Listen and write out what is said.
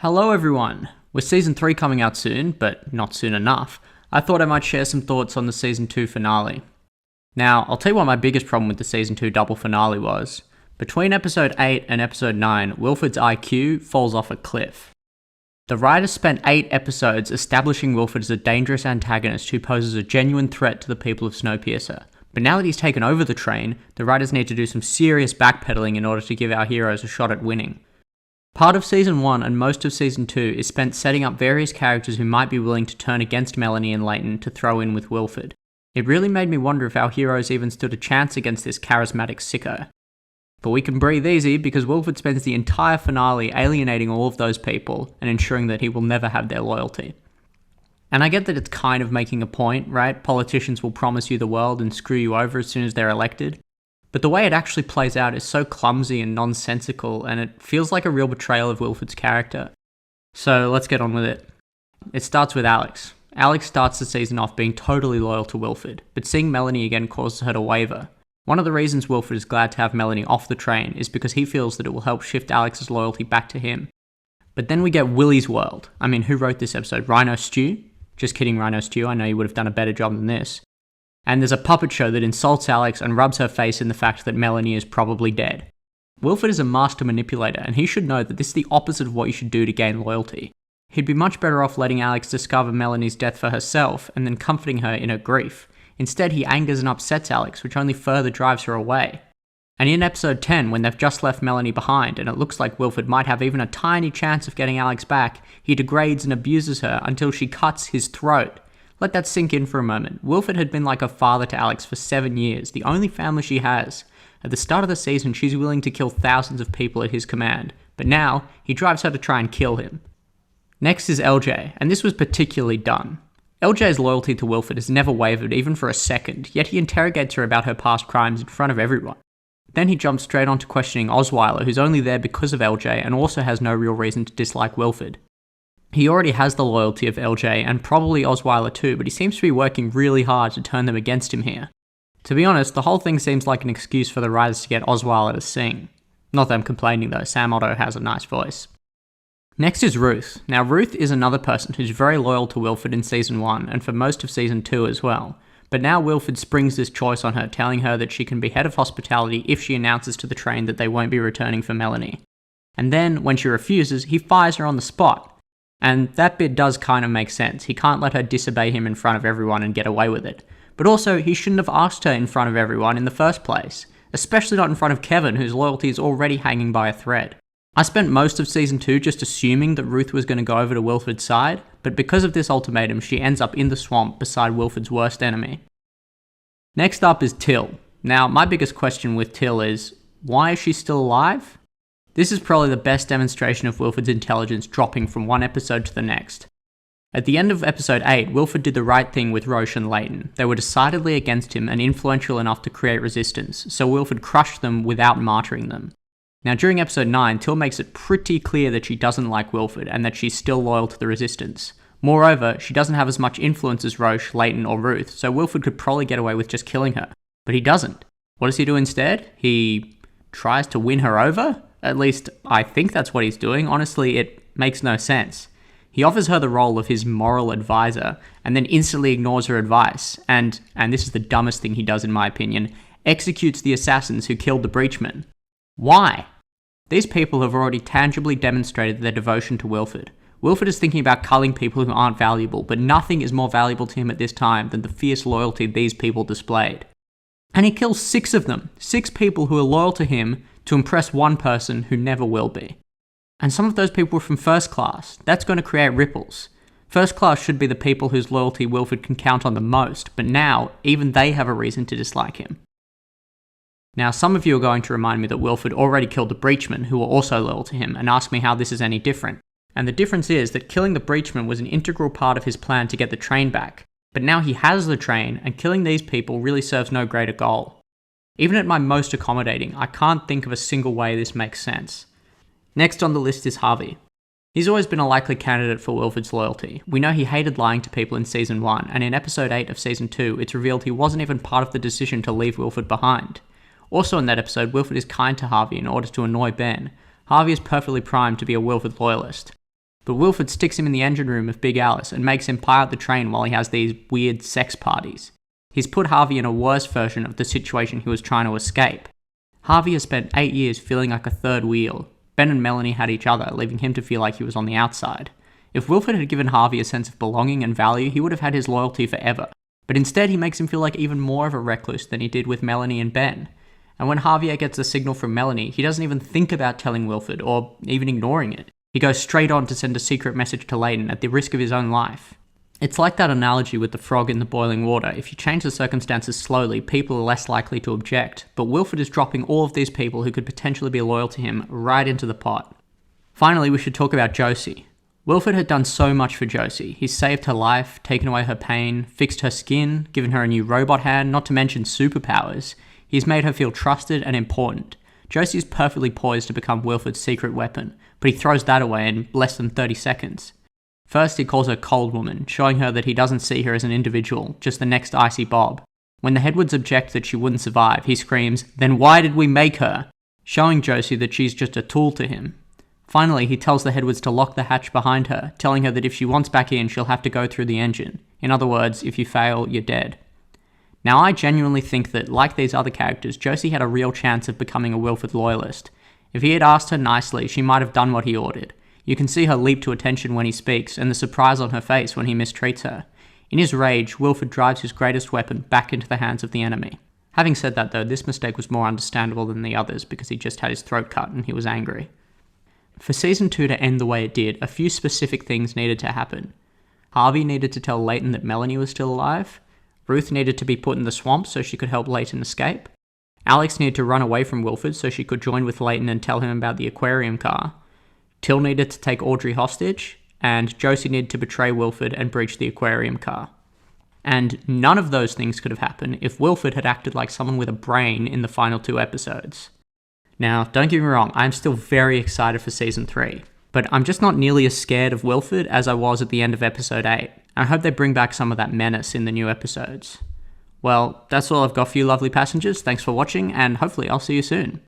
Hello everyone! With Season 3 coming out soon, but not soon enough, I thought I might share some thoughts on the Season 2 finale. Now, I'll tell you what my biggest problem with the Season 2 double finale was. Between Episode 8 and Episode 9, Wilford's IQ falls off a cliff. The writers spent 8 episodes establishing Wilford as a dangerous antagonist who poses a genuine threat to the people of Snowpiercer. But now that he's taken over the train, the writers need to do some serious backpedaling in order to give our heroes a shot at winning. Part of Season 1 and most of Season 2 is spent setting up various characters who might be willing to turn against Melanie and Leighton to throw in with Wilford. It really made me wonder if our heroes even stood a chance against this charismatic sicko. But we can breathe easy because Wilford spends the entire finale alienating all of those people and ensuring that he will never have their loyalty. And I get that it's kind of making a point, right? Politicians will promise you the world and screw you over as soon as they're elected. But the way it actually plays out is so clumsy and nonsensical, and it feels like a real betrayal of Wilford's character. So let's get on with it. It starts with Alex. Alex starts the season off being totally loyal to Wilford, but seeing Melanie again causes her to waver. One of the reasons Wilford is glad to have Melanie off the train is because he feels that it will help shift Alex's loyalty back to him. But then we get Willie's world. I mean, who wrote this episode? Rhino Stew? Just kidding, Rhino Stew, I know you would have done a better job than this. And there's a puppet show that insults Alex and rubs her face in the fact that Melanie is probably dead. Wilford is a master manipulator, and he should know that this is the opposite of what you should do to gain loyalty. He'd be much better off letting Alex discover Melanie's death for herself and then comforting her in her grief. Instead, he angers and upsets Alex, which only further drives her away. And in episode 10, when they've just left Melanie behind, and it looks like Wilford might have even a tiny chance of getting Alex back, he degrades and abuses her until she cuts his throat. Let that sink in for a moment. Wilford had been like a father to Alex for 7 years, the only family she has. At the start of the season, she's willing to kill thousands of people at his command, but now, he drives her to try and kill him. Next is LJ, and this was particularly done. LJ's loyalty to Wilford has never wavered even for a second, yet he interrogates her about her past crimes in front of everyone. Then he jumps straight on to questioning Osweiler, who's only there because of LJ and also has no real reason to dislike Wilford. He already has the loyalty of LJ and probably Osweiler too, but he seems to be working really hard to turn them against him here. To be honest, the whole thing seems like an excuse for the writers to get Osweiler to sing. Not that I'm complaining though, Sam Otto has a nice voice. Next is Ruth. Now Ruth is another person who's very loyal to Wilford in Season 1 and for most of Season 2 as well. But now Wilford springs this choice on her, telling her that she can be head of hospitality if she announces to the train that they won't be returning for Melanie. And then, when she refuses, he fires her on the spot. And that bit does kind of make sense. He can't let her disobey him in front of everyone and get away with it. But also, he shouldn't have asked her in front of everyone in the first place. Especially not in front of Kevin, whose loyalty is already hanging by a thread. I spent most of Season 2 just assuming that Ruth was going to go over to Wilford's side, but because of this ultimatum, she ends up in the swamp beside Wilford's worst enemy. Next up is Till. Now, my biggest question with Till is, why is she still alive? This is probably the best demonstration of Wilford's intelligence dropping from one episode to the next. At the end of episode 8, Wilford did the right thing with Roche and Leighton. They were decidedly against him and influential enough to create resistance, so Wilford crushed them without martyring them. Now during episode 9, Till makes it pretty clear that she doesn't like Wilford and that she's still loyal to the resistance. Moreover, she doesn't have as much influence as Roche, Leighton or Ruth, so Wilford could probably get away with just killing her. But he doesn't. What does he do instead? He tries to win her over? At least, I think that's what he's doing. Honestly, it makes no sense. He offers her the role of his moral advisor, and then instantly ignores her advice, and this is the dumbest thing he does in my opinion, executes the assassins who killed the breachmen. Why? These people have already tangibly demonstrated their devotion to Wilford. Wilford is thinking about culling people who aren't valuable, but nothing is more valuable to him at this time than the fierce loyalty these people displayed. And he kills 6 of them, 6 people who are loyal to him, to impress one person who never will be. And some of those people were from First Class. That's going to create ripples. First Class should be the people whose loyalty Wilford can count on the most, but now, even they have a reason to dislike him. Now, some of you are going to remind me that Wilford already killed the breachmen who were also loyal to him, and ask me how this is any different. And the difference is that killing the breachmen was an integral part of his plan to get the train back. But now he has the train, and killing these people really serves no greater goal. Even at my most accommodating, I can't think of a single way this makes sense. Next on the list is Javi. He's always been a likely candidate for Wilford's loyalty. We know he hated lying to people in Season 1, and in Episode 8 of Season 2, it's revealed he wasn't even part of the decision to leave Wilford behind. Also in that episode, Wilford is kind to Javi in order to annoy Ben. Javi is perfectly primed to be a Wilford loyalist. But Wilford sticks him in the engine room of Big Alice and makes him pilot the train while he has these weird sex parties. He's put Javi in a worse version of the situation he was trying to escape. Javi has spent 8 years feeling like a third wheel. Ben and Melanie had each other, leaving him to feel like he was on the outside. If Wilfred had given Javi a sense of belonging and value, he would have had his loyalty forever. But instead, he makes him feel like even more of a recluse than he did with Melanie and Ben. And when Javier gets a signal from Melanie, he doesn't even think about telling Wilfred, or even ignoring it. He goes straight on to send a secret message to Leighton at the risk of his own life. It's like that analogy with the frog in the boiling water. If you change the circumstances slowly, people are less likely to object, but Wilfred is dropping all of these people who could potentially be loyal to him right into the pot. Finally, we should talk about Josie. Wilfred had done so much for Josie. He's saved her life, taken away her pain, fixed her skin, given her a new robot hand, not to mention superpowers. He's made her feel trusted and important. Josie is perfectly poised to become Wilfred's secret weapon, but he throws that away in less than 30 seconds. First, he calls her Cold Woman, showing her that he doesn't see her as an individual, just the next Icy Bob. When the Headwoods object that she wouldn't survive, he screams, "Then why did we make her?" showing Josie that she's just a tool to him. Finally, he tells the Headwoods to lock the hatch behind her, telling her that if she wants back in, she'll have to go through the engine. In other words, if you fail, you're dead. Now, I genuinely think that, like these other characters, Josie had a real chance of becoming a Wilfred loyalist. If he had asked her nicely, she might have done what he ordered. You can see her leap to attention when he speaks, and the surprise on her face when he mistreats her. In his rage, Wilfred drives his greatest weapon back into the hands of the enemy. Having said that though, this mistake was more understandable than the others because he just had his throat cut and he was angry. For Season 2 to end the way it did, a few specific things needed to happen. Javi needed to tell Leighton that Melanie was still alive. Ruth needed to be put in the swamp so she could help Leighton escape. Alex needed to run away from Wilford so she could join with Leighton and tell him about the aquarium car. Till needed to take Audrey hostage, and Josie needed to betray Wilford and breach the aquarium car. And none of those things could have happened if Wilford had acted like someone with a brain in the final 2 episodes. Now, don't get me wrong, I'm still very excited for Season 3, but I'm just not nearly as scared of Wilford as I was at the end of Episode 8. I hope they bring back some of that menace in the new episodes. Well, that's all I've got for you lovely passengers. Thanks for watching, and hopefully I'll see you soon.